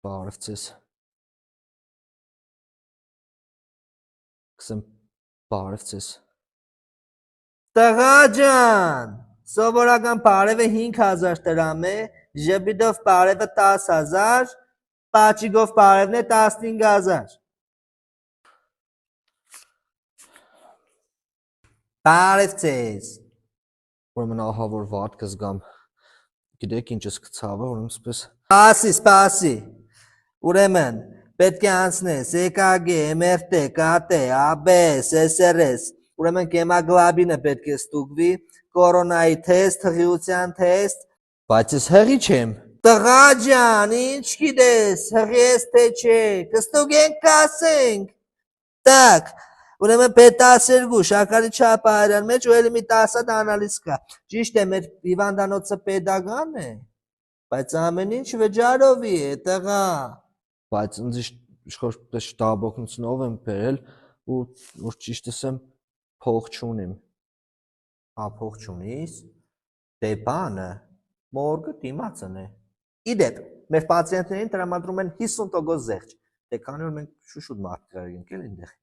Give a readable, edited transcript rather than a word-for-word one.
Բարև ձեզ։ Կսեմ բարև ձեզ։ Տղա ջան, սովորական բարևը 5000 դրամ է, ժպիտով բարևը 10000, պաճիկով բարևն է 15000։ Բարև ձեզ։ Ուրեմն ահա որ վատ կզգամ։ Գիտեք ինչս կցավը, ուրեմն սպես Սպասի։ Ուրեմն պետք է անցնես EKG, MRT, KT, ABS, SRS, ուրեմն կեմագլոբինը պետք է ստուգվի, կորոնայի թեստ, հղիության թեստ։ Բայց ես հղի չեմ։ Տղա ջան, ինչ գիտես, հղի ես թե չէ, կստուգենք կասենք։ Так, ուրեմն P12 շաքարի չափը արյան մեջ ու էլի մի 10 հատ անալիզ կա։ Ճիշտ է, մեր հիվանդանոցը պետական է, բայց ամեն ինչ վճարովի է, տղա։ Բայց ինձ իշխոր շտաբօգնությունով եմ բերել ու որ ճիշտ ասեմ փող չունիմ։ Փող չունիս։ Դե բանը մորգը դիմացն է։ Իդեպ, մեր պացիենտներին տրամադրում են 50% զեղչ։ Դե քանի որ մենք շուշուտ մարդ կրենք էլ այնտեղ։